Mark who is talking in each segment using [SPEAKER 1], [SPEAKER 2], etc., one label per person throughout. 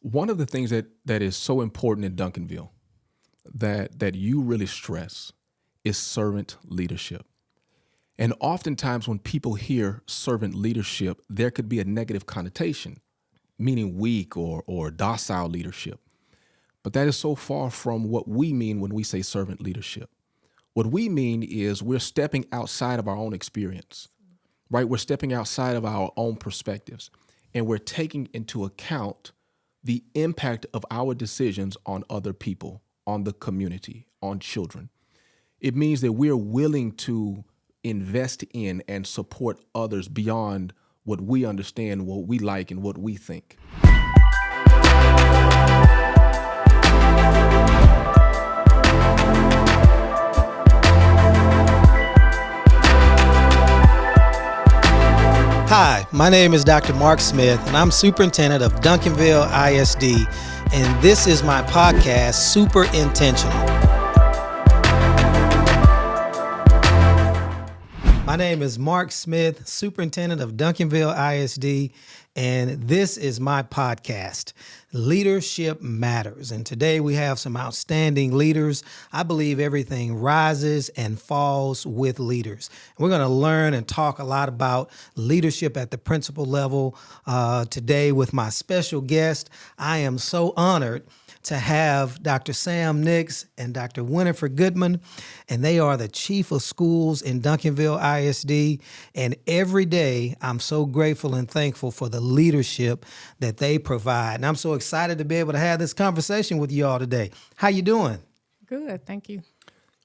[SPEAKER 1] One of the things that is so important in Duncanville that you really stress is servant leadership. And oftentimes when people hear servant leadership, there could be a negative connotation, meaning weak or docile leadership. But that is so far from what we mean when we say servant leadership. What we mean is we're stepping outside of our own experience, right? We're stepping outside of our own perspectives, and we're taking into account the impact of our decisions on other people, on the community, on children. It means that we're willing to invest in and support others beyond what we understand, what we like, and what we think.
[SPEAKER 2] Hi, my name is Dr. Marc Smith, and I'm Superintendent of Duncanville ISD, and this is my podcast, Super Intentional. My name is Marc Smith, Superintendent of Duncanville ISD, and this is my podcast, Leadership Matters. And today we have some outstanding leaders. I believe everything rises and falls with leaders. We're going to learn and talk a lot about leadership at the principal level today with my special guest. I am so honored to have Dr. Sam Nix and Dr. Winnifred Goodman, and they are the chief of schools in Duncanville ISD. And every day, I'm so grateful and thankful for the leadership that they provide. And I'm so excited to be able to have this conversation with you all today. How you doing?
[SPEAKER 3] Good, thank you.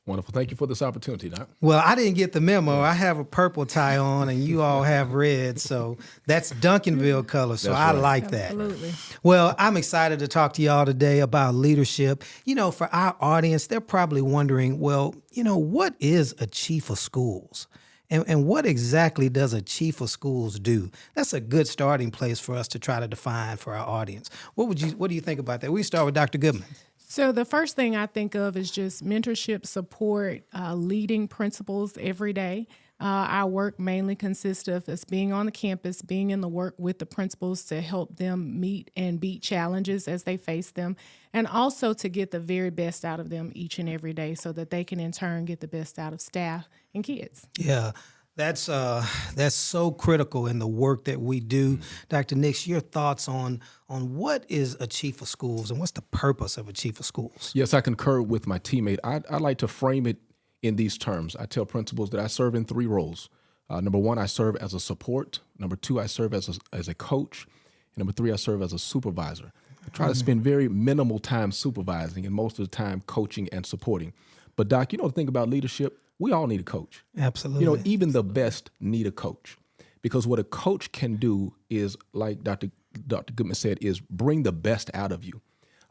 [SPEAKER 1] Wonderful. Thank you for this opportunity, Doc.
[SPEAKER 2] Well, I didn't get the memo. I have a purple tie on, and you all have red, so that's Duncanville color, so I like that.
[SPEAKER 3] Absolutely.
[SPEAKER 2] Well, I'm excited to talk to y'all today about leadership. You know, for our audience, they're probably wondering, well, you know, what is a chief of schools? And what exactly does a chief of schools do? That's a good starting place for us to try to define for our audience. What do you think about that? We start with Dr. Goodman.
[SPEAKER 3] So the first thing I think of is just mentorship, support, leading principals every day. Our work mainly consists of us being on the campus, being in the work with the principals to help them meet and beat challenges as they face them, and also to get the very best out of them each and every day so that they can in turn get the best out of staff and kids.
[SPEAKER 2] Yeah. That's so critical in the work that we do. Dr. Nix, your thoughts on what is a chief of schools and what's the purpose of a chief of schools?
[SPEAKER 1] Yes, I concur with my teammate. I like to frame it in these terms. I tell principals that I serve in three roles. Number one, I serve as a support. Number two, I serve as a coach. And number three, I serve as a supervisor. I try to spend very minimal time supervising and most of the time coaching and supporting. But Doc, you know the thing about leadership, we all need a coach.
[SPEAKER 2] Absolutely.
[SPEAKER 1] You know, even the best need a coach, because what a coach can do is, like Dr. Goodman said, is bring the best out of you.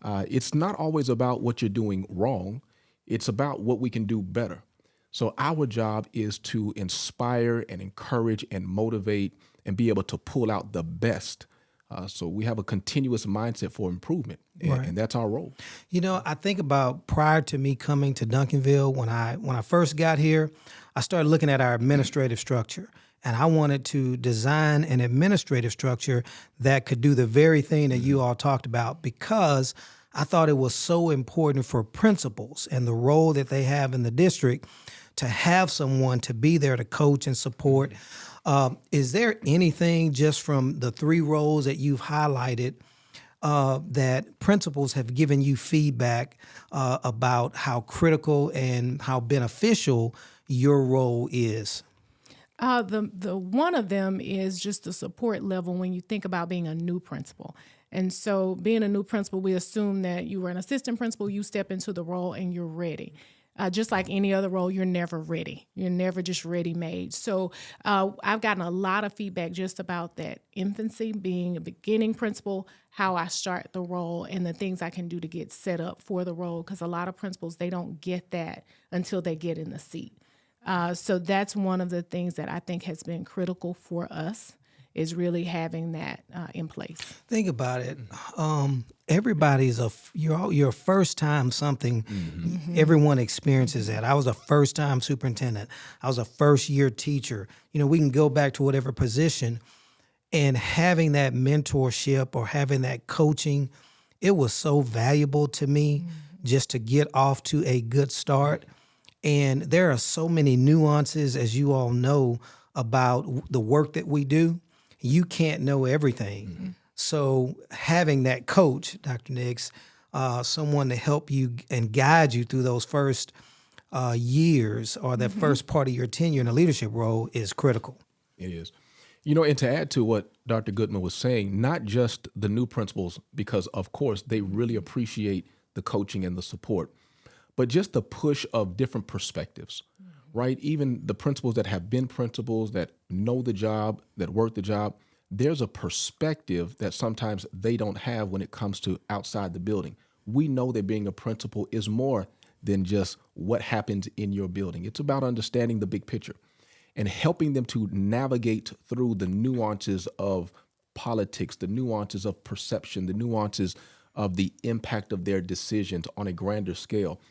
[SPEAKER 1] It's not always about what you're doing wrong. It's about what we can do better. So our job is to inspire and encourage and motivate and be able to pull out the best. So we have a continuous mindset for improvement, and that's our role.
[SPEAKER 2] You know, I think about prior to me coming to Duncanville, when I first got here, I started looking at our administrative structure, and I wanted to design an administrative structure that could do the very thing that you all talked about, because I thought it was so important for principals and the role that they have in the district to have someone to be there to coach and support. Is there anything just from the three roles that you've highlighted that principals have given you feedback about how critical and how beneficial your role is?
[SPEAKER 3] The one of them is just the support level when you think about being a new principal. And so being a new principal, we assume that you were an assistant principal, you step into the role and you're ready. Just like any other role, you're never ready. You're never just ready-made. So I've gotten a lot of feedback just about that infancy, being a beginning principal, how I start the role, and the things I can do to get set up for the role, because a lot of principals, they don't get that until they get in the seat. So that's one of the things that I think has been critical for us, is really having that in place.
[SPEAKER 2] Think about it. Everybody's your first time something. Mm-hmm. Everyone experiences that. I was a first time superintendent. I was a first year teacher. You know, we can go back to whatever position, and having that mentorship or having that coaching it was so valuable to me just to get off to a good start. And there are so many nuances, as you all know, about the work that we do. You can't know everything. So having that coach, Dr. Nix, someone to help you and guide you through those first years or that first part of your tenure in a leadership role is critical.
[SPEAKER 1] It is. You know, and to add to what Dr. Goodman was saying, not just the new principals, because of course they really appreciate the coaching and the support, but just the push of different perspectives, right? Even the principals that have been principals, that know the job, that work the job, there's a perspective that sometimes they don't have when it comes to outside the building. We know that being a principal is more than just what happens in your building. It's about understanding the big picture and helping them to navigate through the nuances of politics, the nuances of perception, the nuances of the impact of their decisions on a grander scale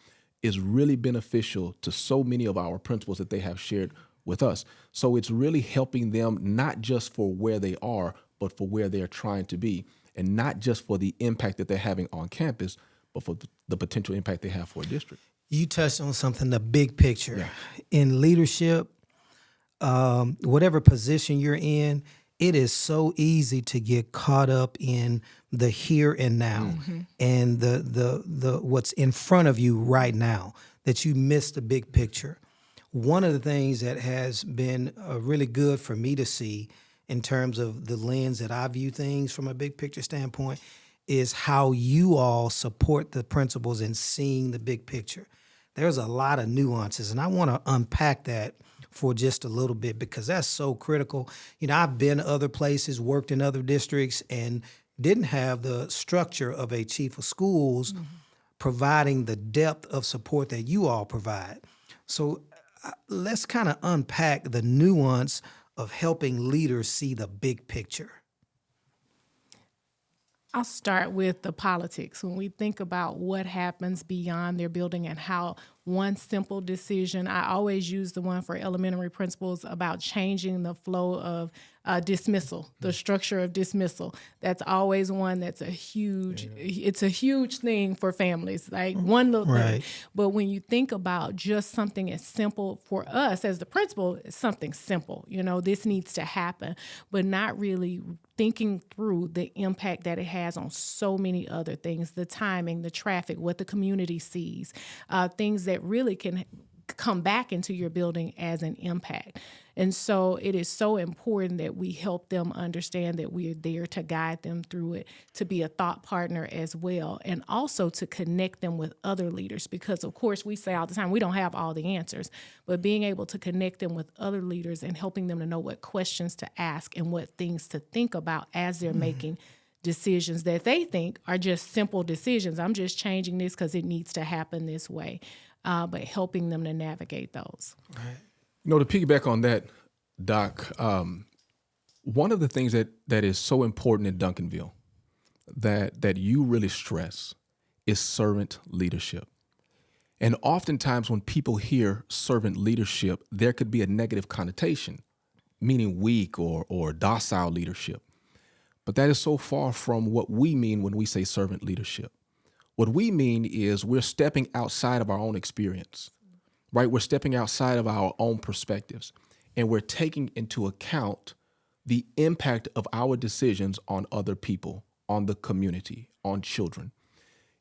[SPEAKER 1] is really beneficial to so many of our principals that they have shared with us. So it's really helping them not just for where they are, but for where they're trying to be, and not just for the impact that they're having on campus, but for the potential impact they have for a district.
[SPEAKER 2] You touched on something, the big picture. In leadership, whatever position you're in, it is so easy to get caught up in the here and now and the what's in front of you right now, that you miss the big picture. One of the things that has been really good for me to see in terms of the lens that I view things from a big picture standpoint is how you all support the principals in seeing the big picture. There's a lot of nuances, and I want to unpack that for just a little bit because that's so critical. You know, I've been other places, worked in other districts, and didn't have the structure of a chief of schools providing the depth of support that you all provide. So let's kind of unpack the nuance of helping leaders see the big picture.
[SPEAKER 3] I'll start with the politics. When we think about what happens beyond their building and how one simple decision, I always use the one for elementary principals about changing the flow of dismissal, the structure of dismissal. That's always one that's it's a huge thing for families, like one little thing. But when you think about just something as simple for us as the principal, it's something simple, you know, this needs to happen, but not really thinking through the impact that it has on so many other things, the timing, the traffic, what the community sees, things that really can come back into your building as an impact. And so it is so important that we help them understand that we are there to guide them through it, to be a thought partner as well, and also to connect them with other leaders. Because, of course, we say all the time, we don't have all the answers, but being able to connect them with other leaders and helping them to know what questions to ask and what things to think about as they're making decisions that they think are just simple decisions. I'm just changing this because it needs to happen this way, but helping them to navigate those.
[SPEAKER 2] Right.
[SPEAKER 1] You know, to piggyback on that, Doc, one of the things that is so important in Duncanville that you really stress is servant leadership. And oftentimes when people hear servant leadership, there could be a negative connotation, meaning weak or docile leadership. But that is so far from what we mean when we say servant leadership. What we mean is we're stepping outside of our own experience, right? We're stepping outside of our own perspectives, and we're taking into account the impact of our decisions on other people, on the community, on children.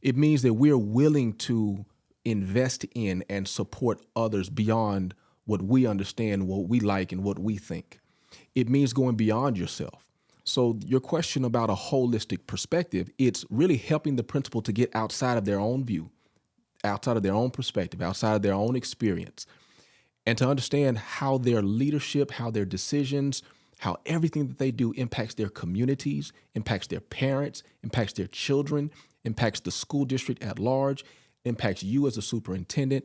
[SPEAKER 1] It means that we're willing to invest in and support others beyond what we understand, what we like, and what we think. It means going beyond yourself. So your question about a holistic perspective, it's really helping the principal to get outside of their own view, outside of their own perspective, outside of their own experience, and to understand how their leadership, how their decisions, how everything that they do impacts their communities, impacts their parents, impacts their children, impacts the school district at large, impacts you as a superintendent,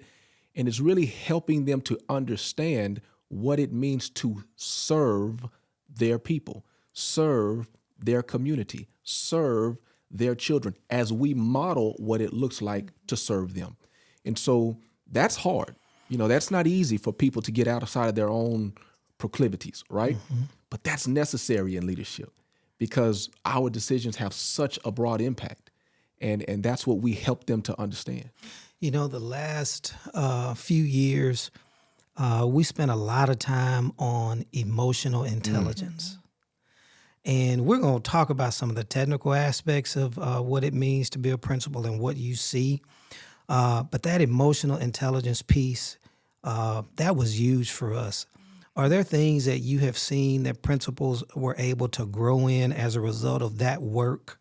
[SPEAKER 1] and it's really helping them to understand what it means to serve their people, serve their community, serve their children as we model what it looks like to serve them. And so that's hard. You know, that's not easy for people to get outside of their own proclivities, right? But that's necessary in leadership because our decisions have such a broad impact. And that's what we help them to understand.
[SPEAKER 2] You know, the last few years, we spent a lot of time on emotional intelligence. And we're going to talk about some of the technical aspects of what it means to be a principal and what you see. But that emotional intelligence piece, that was huge for us. Are there things that you have seen that principals were able to grow in as a result of that work?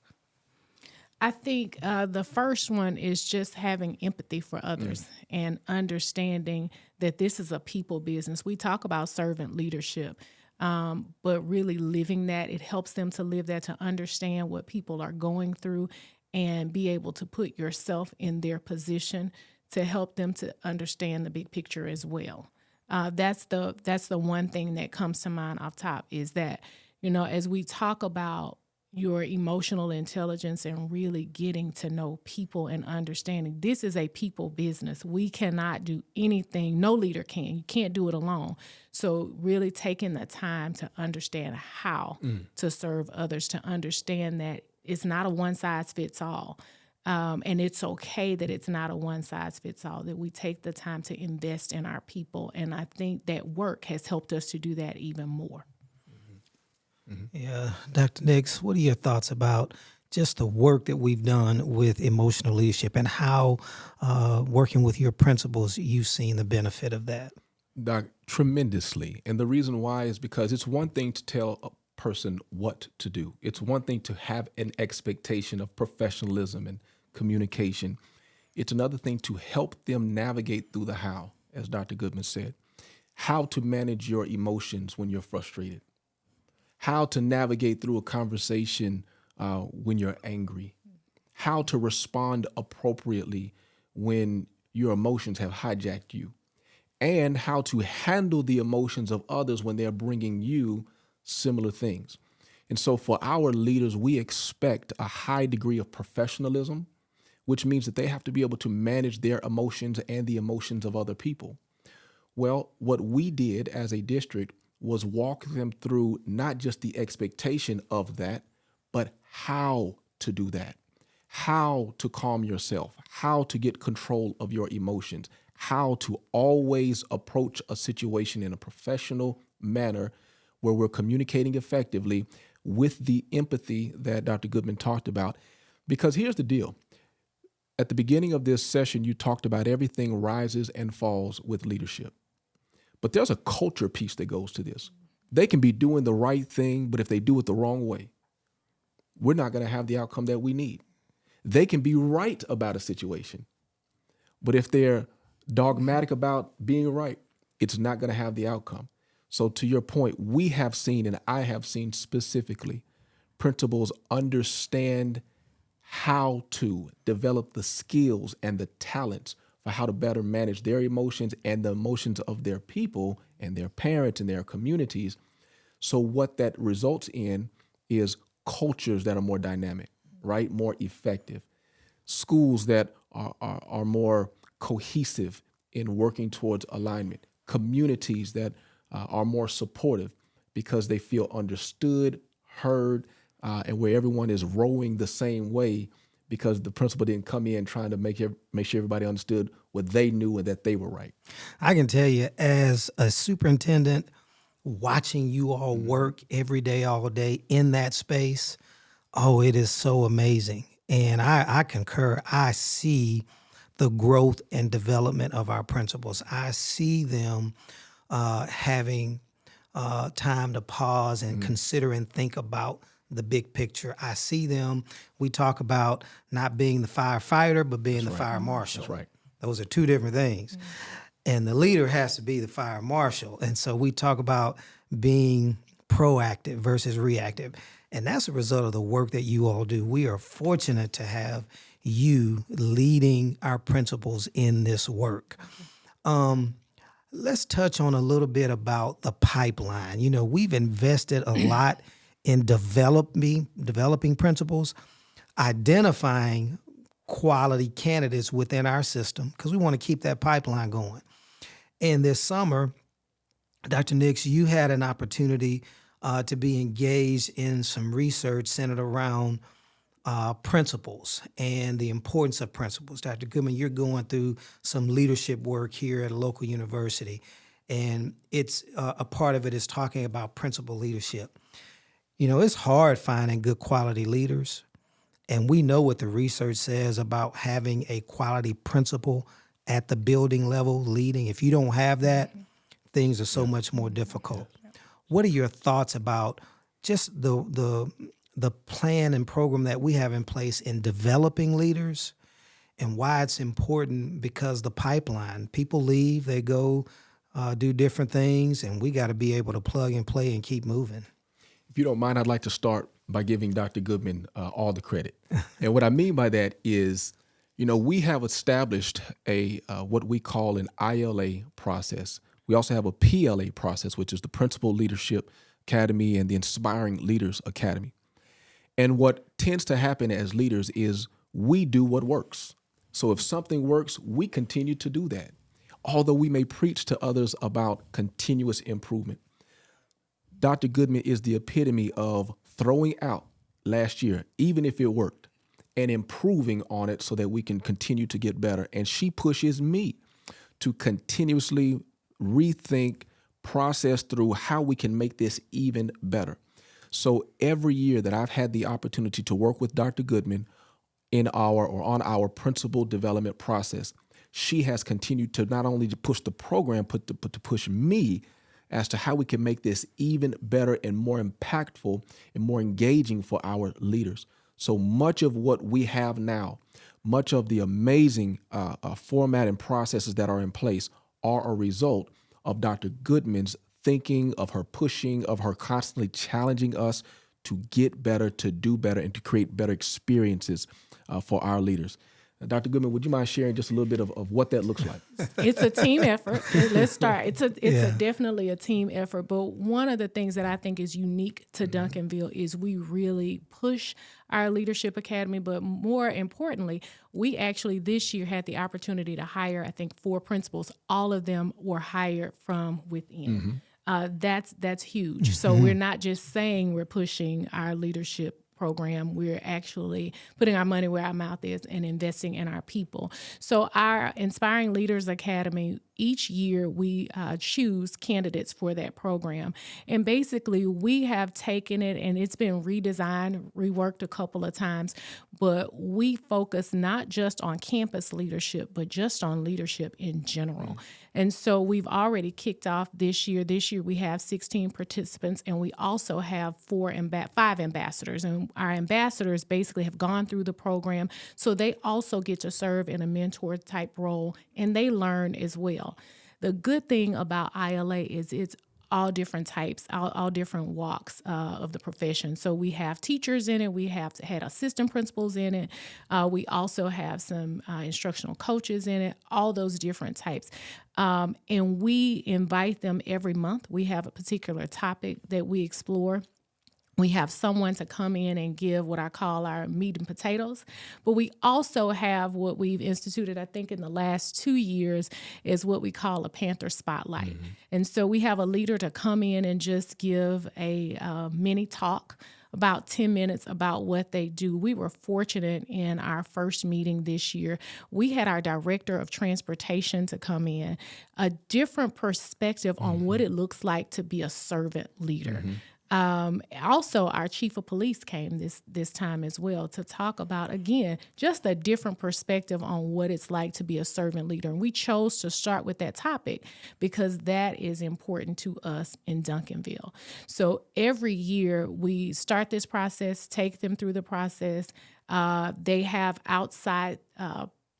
[SPEAKER 3] I think the first one is just having empathy for others and understanding that this is a people business. We talk about servant leadership, but really living that, it helps them to live that, to understand what people are going through and be able to put yourself in their position to help them to understand the big picture as well. That's the one thing that comes to mind off top, is that, you know, as we talk about your emotional intelligence and really getting to know people and understanding this is a people business. We cannot do anything. No leader can. You can't do it alone. So really taking the time to understand how to serve others, to understand that it's not a one size fits all. And it's okay that it's not a one size fits all, that we take the time to invest in our people. And I think that work has helped us to do that even more.
[SPEAKER 2] Yeah, Dr. Nix, what are your thoughts about just the work that we've done with emotional leadership and how working with your principals, you've seen the benefit of that?
[SPEAKER 1] Doc, tremendously. And the reason why is because it's one thing to tell a person what to do. It's one thing to have an expectation of professionalism and communication. It's another thing to help them navigate through the how, as Dr. Goodman said, how to manage your emotions when you're frustrated, how to navigate through a conversation when you're angry, how to respond appropriately when your emotions have hijacked you, and how to handle the emotions of others when they're bringing you similar things. And so for our leaders, we expect a high degree of professionalism, which means that they have to be able to manage their emotions and the emotions of other people. Well, what we did as a district was walk them through not just the expectation of that, but how to do that, how to calm yourself, how to get control of your emotions, how to always approach a situation in a professional manner where we're communicating effectively with the empathy that Dr. Goodman talked about. Because here's the deal. At the beginning of this session, you talked about everything rises and falls with leadership. But there's a culture piece that goes to this. They can be doing the right thing, but if they do it the wrong way, we're not going to have the outcome that we need. They can be right about a situation, but if they're dogmatic about being right, it's not going to have the outcome. So to your point, we have seen, and I have seen specifically, principals understand how to develop the skills and the talents for how to better manage their emotions and the emotions of their people and their parents and their communities. So what that results in is cultures that are more dynamic, right? More effective. Schools that are more cohesive in working towards alignment. Communities that are more supportive because they feel understood, heard, and where everyone is rowing the same way, because the principal didn't come in trying to make sure everybody understood what they knew and that they were right.
[SPEAKER 2] I can tell you, as a superintendent, watching you all work every day, all day in that space, oh, it is so amazing. And I concur. I see the growth and development of our principals. I see them having time to pause and consider and think about the big picture. I see them, we talk about not being the firefighter, but being the fire marshal.
[SPEAKER 1] That's right.
[SPEAKER 2] Those are two different things. And the leader has to be the fire marshal. And so we talk about being proactive versus reactive. And that's a result of the work that you all do. We are fortunate to have you leading our principals in this work. Let's touch on a little bit about the pipeline. You know, we've invested a lot in developing principals, identifying quality candidates within our system, because we want to keep that pipeline going. And this summer, Dr. Nix, you had an opportunity to be engaged in some research centered around principles and the importance of principles. Dr. Goodman, you're going through some leadership work here at a local university, and it's a part of it is talking about principal leadership. It's hard finding good quality leaders, and we know what the research says about having a quality principal at the building level leading. If you don't have that, things are so much more difficult. What are your thoughts about just the plan and program that we have in place in developing leaders, and why it's important? Because the pipeline, people leave, they go do different things, and we got to be able to plug and play and keep moving.
[SPEAKER 1] If you don't mind, I'd like to start by giving Dr. Goodman all the credit. And what I mean by that is, we have established a what we call an ILA process. We also have a PLA process, which is the Principal Leadership Academy and the Inspiring Leaders Academy. And what tends to happen as leaders is we do what works. So if something works, we continue to do that, although we may preach to others about continuous improvement. Dr. Goodman is the epitome of throwing out last year, even if it worked, and improving on it so that we can continue to get better. And she pushes me to continuously rethink, process through how we can make this even better. So every year that I've had the opportunity to work with Dr. Goodman on our principal development process, she has continued to not only to push the program, but to push me as to how we can make this even better and more impactful and more engaging for our leaders. So much of what we have now, much of the amazing format and processes that are in place are a result of Dr. Goodman's thinking, of her pushing, of her constantly challenging us to get better, to do better, and to create better experiences for our leaders. Dr. Goodman, would you mind sharing just a little bit of what that looks like?
[SPEAKER 3] It's a team effort. Let's start. It's definitely a team effort. But one of the things that I think is unique to Duncanville is we really push our leadership academy. But more importantly, we actually this year had the opportunity to hire, I think, 4 principals. All of them were hired from within. That's huge. So we're not just saying we're pushing our leadership program, we're actually putting our money where our mouth is and investing in our people. So our Inspiring Leaders Academy, each year we choose candidates for that program. And basically we have taken it and it's been redesigned, reworked a couple of times, but we focus not just on campus leadership, but just on leadership in general. And so we've already kicked off this year. This year we have 16 participants, and we also have 5 ambassadors. And our ambassadors basically have gone through the program, so they also get to serve in a mentor type role, and they learn as well. The good thing about ILA is it's all different types, all different walks of the profession. So we have teachers in it. We have had assistant principals in it. We also have some instructional coaches in it, all those different types. And we invite them every month. We have a particular topic that we explore. We have someone to come in and give what I call our meat and potatoes. But we also have what we've instituted, I think, in the last 2 years is what we call a Panther Spotlight. And so we have a leader to come in and just give a mini talk, about 10 minutes, about what they do. We were fortunate in our first meeting this year. We had our director of transportation to come in, a different perspective on what it looks like to be a servant leader. Also, our chief of police came this time as well to talk about, again, just a different perspective on what it's like to be a servant leader. And we chose to start with that topic because that is important to us in Duncanville. So every year we start this process, take them through the process. They have outside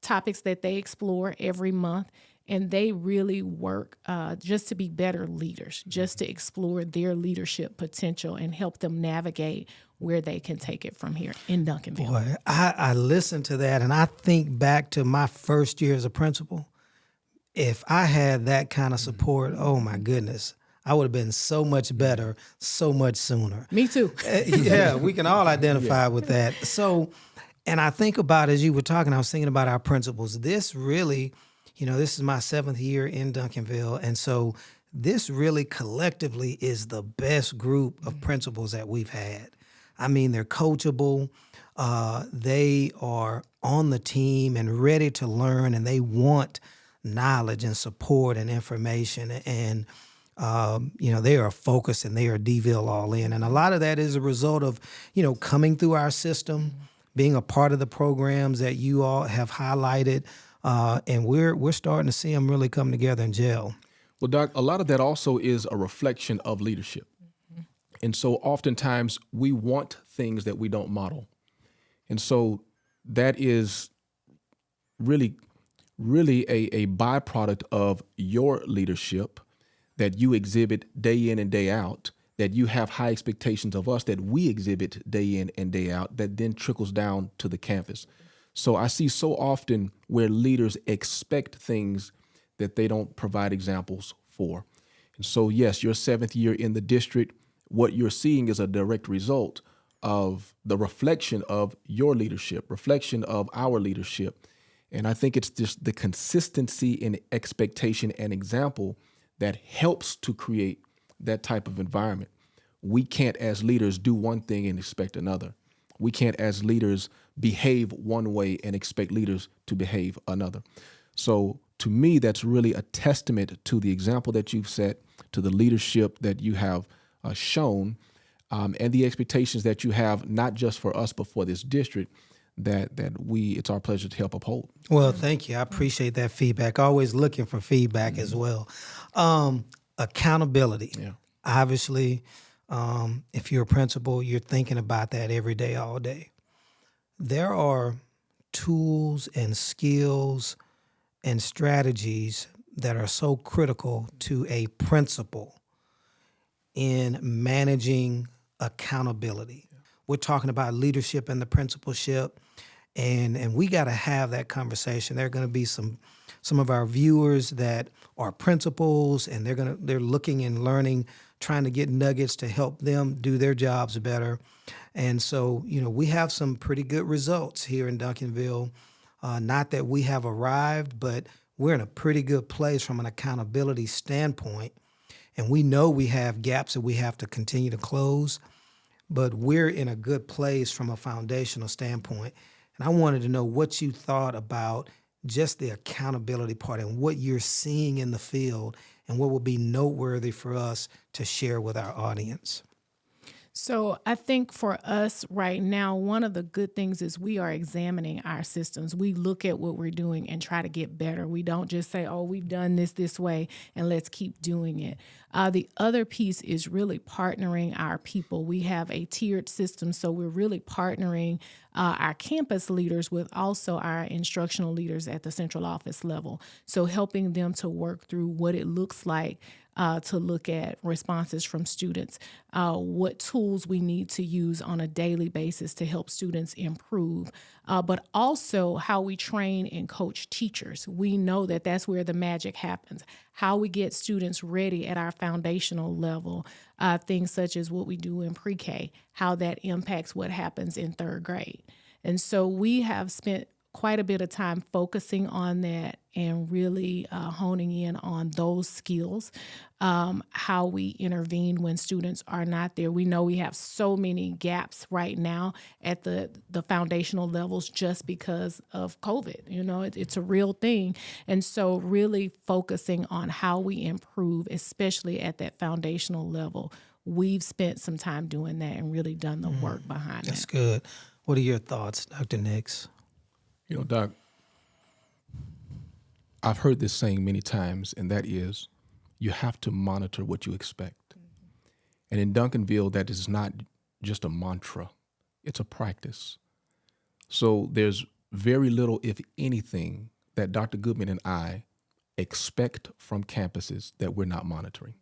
[SPEAKER 3] topics that they explore every month. And they really work just to be better leaders, just to explore their leadership potential and help them navigate where they can take it from here in Duncanville.
[SPEAKER 2] Boy, I listen to that and I think back to my first year as a principal. If I had that kind of support, oh my goodness, I would have been so much better, so much sooner.
[SPEAKER 3] Me too.
[SPEAKER 2] Yeah, we can all identify with that. So, and I think about, as you were talking, I was thinking about our principals. This really... this is my 7th year in Duncanville, and so this really collectively is the best group of principals that we've had. I mean, they're coachable. they are on the team and ready to learn, and they want knowledge and support and information. And they are focused and they are DVille all in. And a lot of that is a result of, coming through our system, being a part of the programs that you all have highlighted. And we're starting to see them really come together and gel.
[SPEAKER 1] Well, Doc, a lot of that also is a reflection of leadership. And so oftentimes we want things that we don't model. And so that is really a byproduct of your leadership that you exhibit day in and day out, that you have high expectations of us that we exhibit day in and day out, that then trickles down to the campus. So I see so often where leaders expect things that they don't provide examples for. And so, yes, your 7th year in the district, what you're seeing is a direct result of the reflection of your leadership, reflection of our leadership. And I think it's just the consistency in expectation and example that helps to create that type of environment. We can't, as leaders, do one thing and expect another. We can't, as leaders, behave one way and expect leaders to behave another. So to me, that's really a testament to the example that you've set, to the leadership that you have shown, and the expectations that you have, not just for us, but for this district, that it's our pleasure to help uphold.
[SPEAKER 2] Well, thank you. I appreciate that feedback. Always looking for feedback as well. Accountability.
[SPEAKER 1] Yeah.
[SPEAKER 2] Obviously, if you're a principal, you're thinking about that every day, all day. There are tools and skills and strategies that are so critical to a principal in managing accountability. We're talking about leadership and the principalship, and we got to have that conversation. There are going to be some of our viewers that are principals, and they're looking and learning, trying to get nuggets to help them do their jobs better. And so, we have some pretty good results here in Duncanville. Not that we have arrived, but we're in a pretty good place from an accountability standpoint. And we know we have gaps that we have to continue to close, but we're in a good place from a foundational standpoint. And I wanted to know what you thought about just the accountability part and what you're seeing in the field and what will be noteworthy for us to share with our audience.
[SPEAKER 3] So I think for us right now, one of the good things is we are examining our systems. We look at what we're doing and try to get better. We don't just say, oh, we've done this way, and let's keep doing it. The other piece is really partnering our people. We have a tiered system, so we're really partnering our campus leaders with also our instructional leaders at the central office level. So helping them to work through what it looks like to look at responses from students, what tools we need to use on a daily basis to help students improve, but also how we train and coach teachers. We know that that's where the magic happens, how we get students ready at our foundational level, things such as what we do in pre-K, how that impacts what happens in 3rd grade. And so we have spent quite a bit of time focusing on that and really honing in on those skills, how we intervene when students are not there. We know we have so many gaps right now at the foundational levels just because of COVID. It's a real thing. And so really focusing on how we improve, especially at that foundational level. We've spent some time doing that and really done the work behind
[SPEAKER 2] That's
[SPEAKER 3] that.
[SPEAKER 2] good. What are your thoughts, Dr. Nix?
[SPEAKER 1] Doc, I've heard this saying many times, and that is, you have to monitor what you expect. And in Duncanville, that is not just a mantra, it's a practice. So there's very little, if anything, that Dr. Goodman and I expect from campuses that we're not monitoring.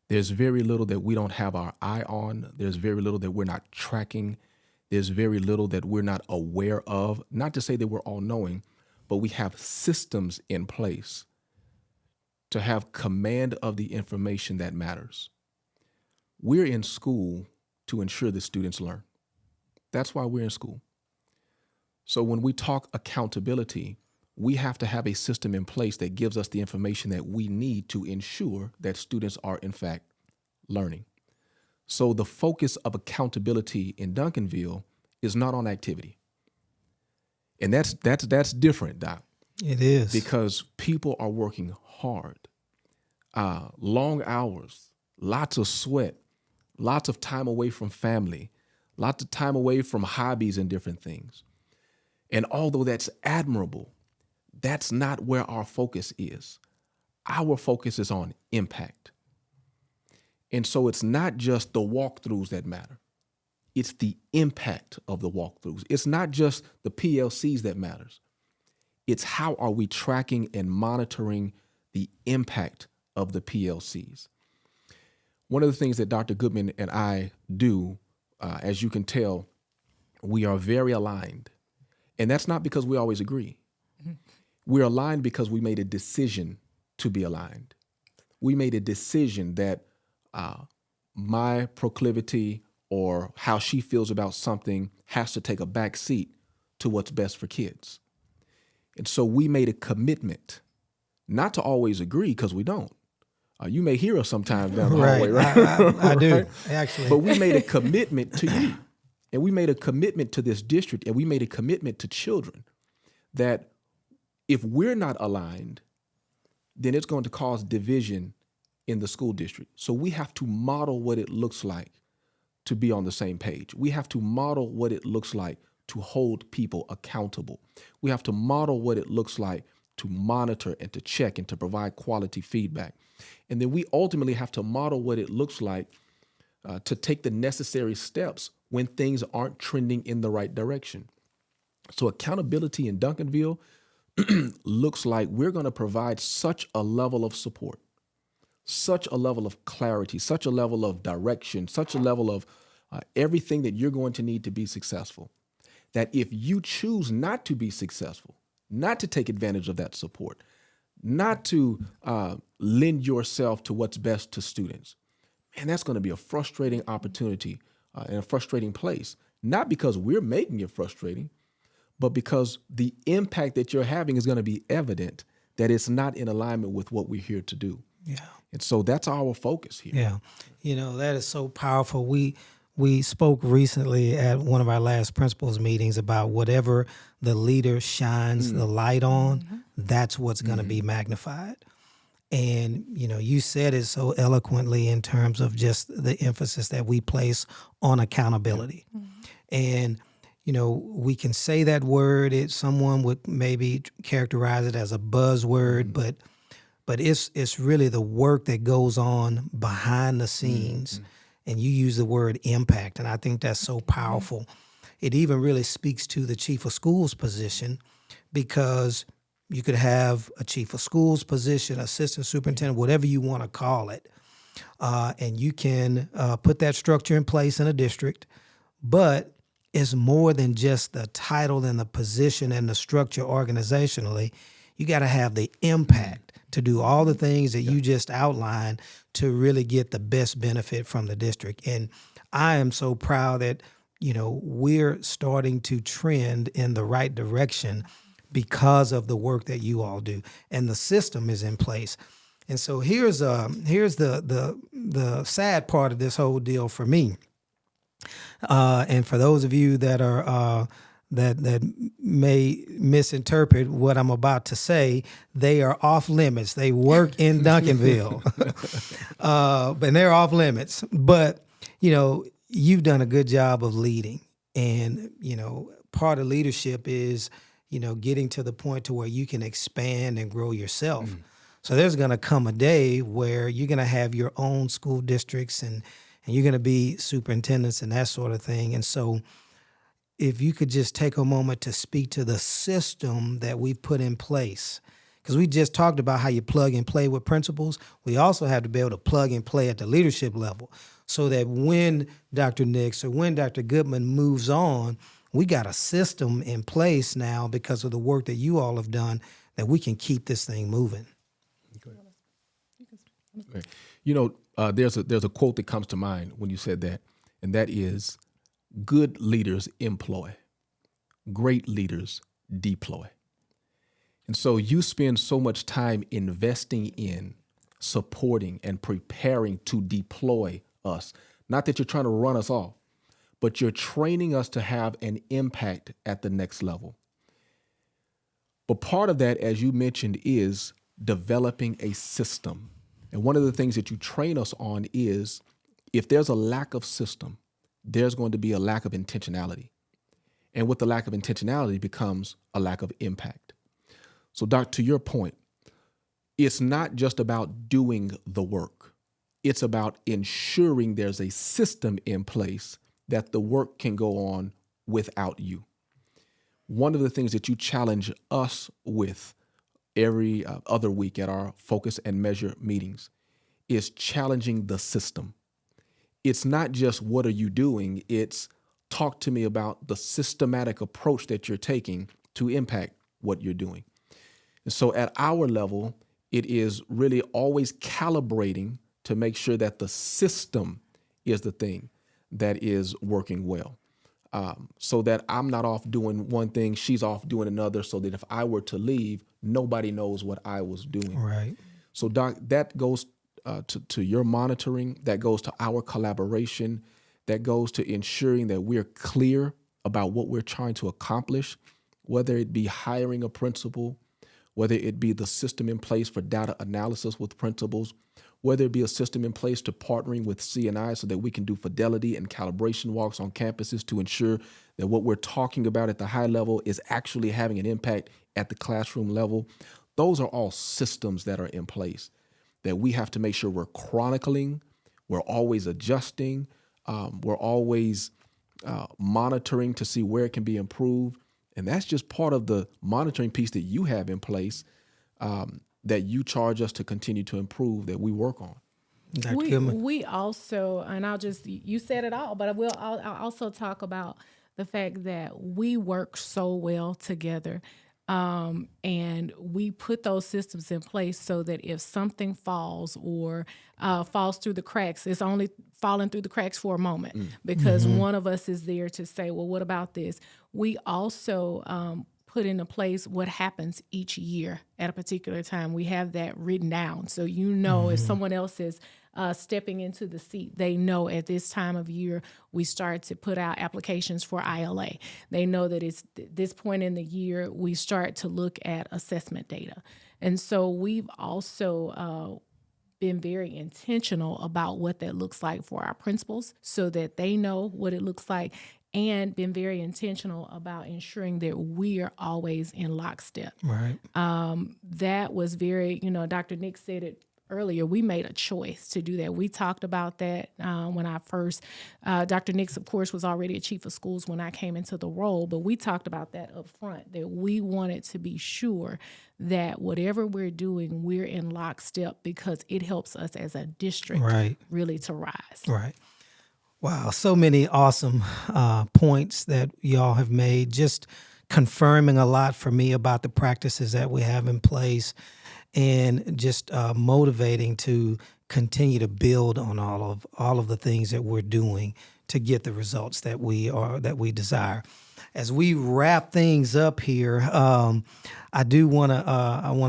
[SPEAKER 1] There's very little that we don't have our eye on. There's very little that we're not tracking. There's very little that we're not aware of. Not to say that we're all knowing, but we have systems in place to have command of the information that matters. We're in school to ensure that students learn. That's why we're in school. So when we talk accountability, we have to have a system in place that gives us the information that we need to ensure that students are, in fact, learning. So the focus of accountability in Duncanville is not on activity. And that's different, Doc.
[SPEAKER 2] It is.
[SPEAKER 1] Because people are working hard, long hours, lots of sweat, lots of time away from family, lots of time away from hobbies and different things. And although that's admirable, that's not where our focus is. Our focus is on impact. And so it's not just the walkthroughs that matter. It's the impact of the walkthroughs. It's not just the PLCs that matters. It's how are we tracking and monitoring the impact of the PLCs. One of the things that Dr. Goodman and I do, as you can tell, we are very aligned. And that's not because we always agree. Mm-hmm. We're aligned because we made a decision to be aligned. We made a decision that my proclivity or how she feels about something has to take a back seat to what's best for kids. And so we made a commitment not to always agree, because we don't. You may hear us sometimes down the hallway, right?
[SPEAKER 2] I do, actually.
[SPEAKER 1] But we made a commitment to you. And we made a commitment to this district, and we made a commitment to children that if we're not aligned, then it's going to cause division in the school district. So we have to model what it looks like to be on the same page. We have to model what it looks like to hold people accountable. We have to model what it looks like to monitor and to check and to provide quality feedback. And then we ultimately have to model what it looks like to take the necessary steps when things aren't trending in the right direction. So accountability in Duncanville looks like we're going to provide such a level of support, such a level of clarity, such a level of direction, such a level of everything that you're going to need to be successful, that if you choose not to be successful, not to take advantage of that support, not to lend yourself to what's best to students, man, that's going to be a frustrating opportunity and a frustrating place, not because we're making it frustrating, but because the impact that you're having is going to be evident that it's not in alignment with what we're here to do.
[SPEAKER 2] Yeah.
[SPEAKER 1] And so that's our focus here.
[SPEAKER 2] Yeah. You know, that is so powerful. We spoke recently at one of our last principals meetings about whatever the leader shines the light on, that's what's going to be magnified. And, you know, you said it so eloquently in terms of just the emphasis that we place on accountability. And, you know, we can say that word, someone would maybe characterize it as a buzzword, but it's really the work that goes on behind the scenes. And you use the word impact, and I think that's so powerful. It even really speaks to the chief of schools position, because you could have a chief of schools position, assistant superintendent, whatever you want to call it, and you can put that structure in place in a district, but it's more than just the title and the position and the structure organizationally. You got to have the impact to do all the things that you just outlined to really get the best benefit from the district. And I am so proud that, you know, we're starting to trend in the right direction because of the work that you all do, and the system is in place. And so here's the sad part of this whole deal for me. And for those of you that are that may misinterpret what I'm about to say, they are off limits. They work in Duncanville, and they're off limits. But, you know, you've done a good job of leading. And, you know, part of leadership is, you know, getting to the point to where you can expand and grow yourself. So there's going to come a day where you're going to have your own school districts and you're going to be superintendents and that sort of thing. And so if you could just take a moment to speak to the system that we've put in place, because we just talked about how you plug and play with principals. We also have to be able to plug and play at the leadership level, so that when Dr. Nix or when Dr. Goodman moves on, we got a system in place now because of the work that you all have done, that we can keep this thing moving.
[SPEAKER 1] Okay. You know, there's a quote that comes to mind when you said that, and that is, good leaders employ, great leaders deploy. And so you spend so much time investing in, supporting, and preparing to deploy us. Not that you're trying to run us off, but you're training us to have an impact at the next level. But part of that, as you mentioned, is developing a system. And one of the things that you train us on is if there's a lack of system, there's going to be a lack of intentionality. And with the lack of intentionality becomes a lack of impact. So, Doc, to your point, it's not just about doing the work. It's about ensuring there's a system in place that the work can go on without you. One of the things that you challenge us with every other week at our Focus and Measure meetings is challenging the system. It's not just what are you doing, it's talk to me about the systematic approach that you're taking to impact what you're doing. And so at our level, it is really always calibrating to make sure that the system is the thing that is working well. So that I'm not off doing one thing, she's off doing another, so that if I were to leave, nobody knows what I was doing.
[SPEAKER 2] Right.
[SPEAKER 1] So, Doc, that goes to your monitoring, that goes to our collaboration, that goes to ensuring that we're clear about what we're trying to accomplish, whether it be hiring a principal, whether it be the system in place for data analysis with principals, whether it be a system in place to partnering with C&I so that we can do fidelity and calibration walks on campuses to ensure that what we're talking about at the high level is actually having an impact at the classroom level. Those are all systems that are in place that we have to make sure we're chronicling, we're always adjusting, we're always monitoring to see where it can be improved. And that's just part of the monitoring piece that you have in place that you charge us to continue to improve, that we work on.
[SPEAKER 3] We also, and you said it all, but I'll also talk about the fact that we work so well together. And we put those systems in place so that if something falls or falls through the cracks, it's only falling through the cracks for a moment because one of us is there to say, well, what about this? We also put into place what happens each year at a particular time. We have that written down. So if someone else is stepping into the seat, they know at this time of year, we start to put out applications for ILA. They know that it's this point in the year, we start to look at assessment data. And so we've also been very intentional about what that looks like for our principals so that they know what it looks like, and been very intentional about ensuring that we are always in lockstep.
[SPEAKER 2] Right.
[SPEAKER 3] That was very, Dr. Nick said it earlier, we made a choice to do that. We talked about that when I first, Dr. Nix, of course, was already a chief of schools when I came into the role, but we talked about that up front, that we wanted to be sure that whatever we're doing, we're in lockstep because it helps us as a district really to rise.
[SPEAKER 2] Right. Wow, so many awesome points that y'all have made, just confirming a lot for me about the practices that we have in place and just motivating to continue to build on all of the things that we're doing to get the results that we desire. As we wrap things up here, I want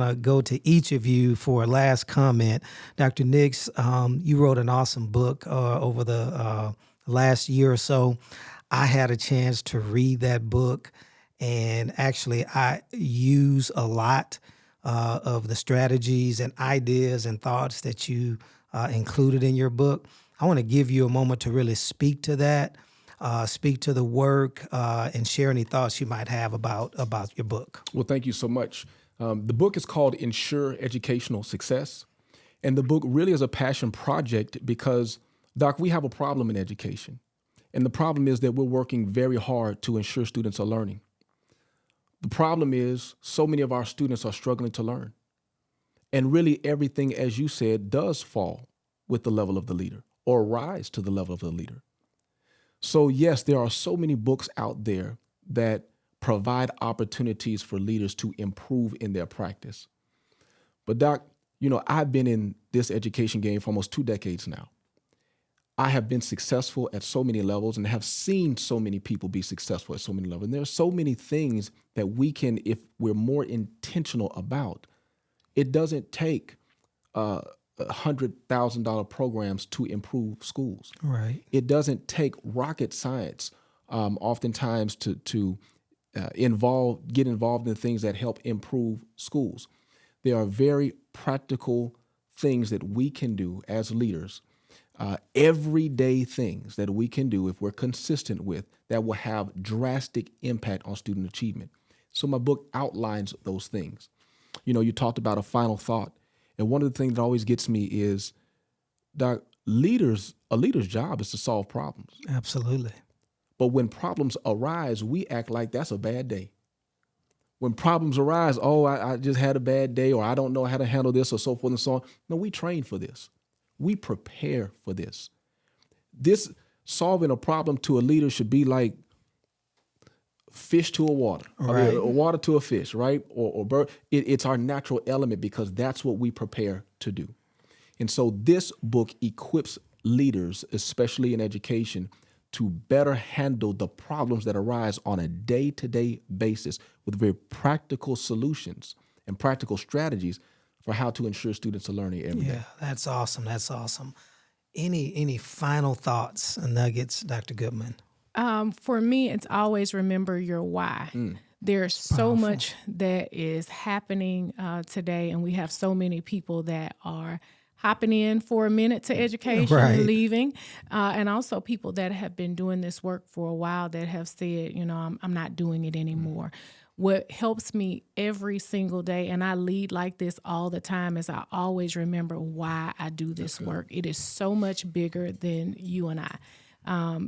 [SPEAKER 2] to go to each of you for a last comment. Dr. Nix, you wrote an awesome book over the last year or so. I had a chance to read that book, and actually I use a lot of the strategies and ideas and thoughts that you included in your book. I want to give you a moment to really speak to that, speak to the work, and share any thoughts you might have about your book.
[SPEAKER 1] Well, thank you so much. The book is called Ensure Educational Success. And the book really is a passion project because, Doc, we have a problem in education. And the problem is that we're working very hard to ensure students are learning. The problem is so many of our students are struggling to learn. And really everything, as you said, does fall with the level of the leader or rise to the level of the leader. So yes, there are so many books out there that provide opportunities for leaders to improve in their practice. But Doc, I've been in this education game for almost 2 decades now. I have been successful at so many levels and have seen so many people be successful at so many levels. And there are so many things that we can, if we're more intentional about, it doesn't take $100,000 programs to improve schools.
[SPEAKER 2] Right.
[SPEAKER 1] It doesn't take rocket science oftentimes to get involved in things that help improve schools. There are very practical things that we can do as leaders, everyday things that we can do if we're consistent with, that will have drastic impact on student achievement. So my book outlines those things. You talked about a final thought. And one of the things that always gets me is that a leader's job is to solve problems.
[SPEAKER 2] Absolutely.
[SPEAKER 1] But when problems arise, we act like that's a bad day. When problems arise, I just had a bad day, or I don't know how to handle this, or so forth and so on. No, we train for this. We prepare for this. This solving a problem to a leader should be like fish to a water,
[SPEAKER 2] right.
[SPEAKER 1] Or water to a fish, right? Or bird. It's our natural element because that's what we prepare to do. And so this book equips leaders, especially in education, to better handle the problems that arise on a day-to-day basis with very practical solutions and practical strategies for how to ensure students are learning every day.
[SPEAKER 2] Yeah, that's awesome. That's awesome. Any final thoughts and nuggets, Dr. Goodman?
[SPEAKER 3] For me, it's always remember your why. There's so much that is happening today, and we have so many people that are hopping in for a minute to education and leaving, and also people that have been doing this work for a while that have said, I'm not doing it anymore. What helps me every single day, and I lead like this all the time, is I always remember why I do this work. It is so much bigger than you and I.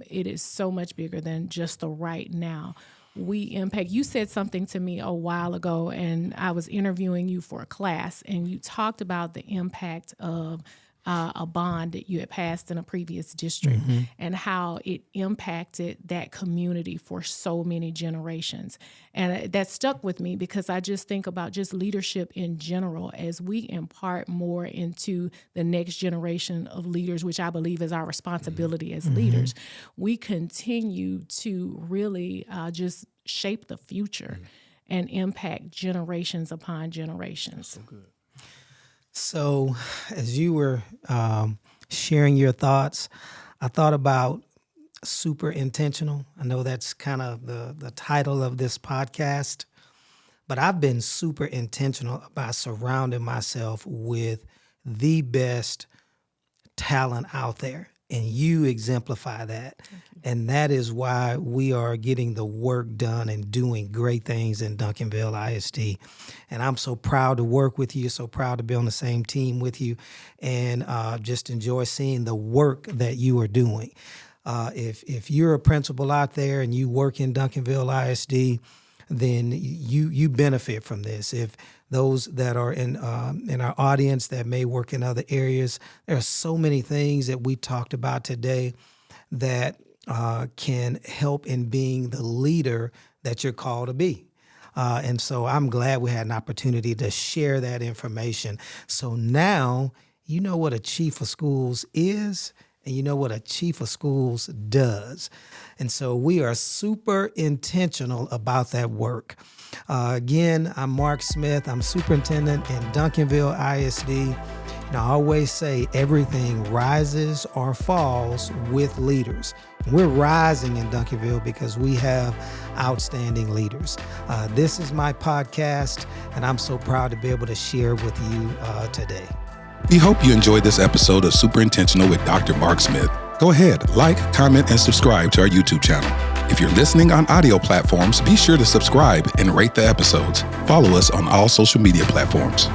[SPEAKER 3] It is so much bigger than just the right now. We impact. You said something to me a while ago, and I was interviewing you for a class, and you talked about the impact of a bond that you had passed in a previous district and how it impacted that community for so many generations. And that stuck with me because I just think about just leadership in general as we impart more into the next generation of leaders, which I believe is our responsibility as leaders. We continue to really just shape the future and impact generations upon generations.
[SPEAKER 1] So good.
[SPEAKER 2] So as you were sharing your thoughts, I thought about super intentional. I know that's kind of the title of this podcast, but I've been super intentional about surrounding myself with the best talent out there. And you exemplify that. And that is why we are getting the work done and doing great things in Duncanville ISD. And I'm so proud to work with you, so proud to be on the same team with you, and just enjoy seeing the work that you are doing. If you're a principal out there and you work in Duncanville ISD, then you benefit from this. If those that are in our audience that may work in other areas, there are so many things that we talked about today that can help in being the leader that you're called to be. And so I'm glad we had an opportunity to share that information. So now you know what a chief of schools is, and you know what a chief of schools does. And so we are super intentional about that work. Again, I'm Marc Smith. I'm superintendent in Duncanville ISD. And I always say everything rises or falls with leaders. We're rising in Duncanville because we have outstanding leaders. This is my podcast, and I'm so proud to be able to share with you today.
[SPEAKER 4] We hope you enjoyed this episode of Super Intentional with Dr. Marc Smith. Go ahead, like, comment, and subscribe to our YouTube channel. If you're listening on audio platforms, be sure to subscribe and rate the episodes. Follow us on all social media platforms.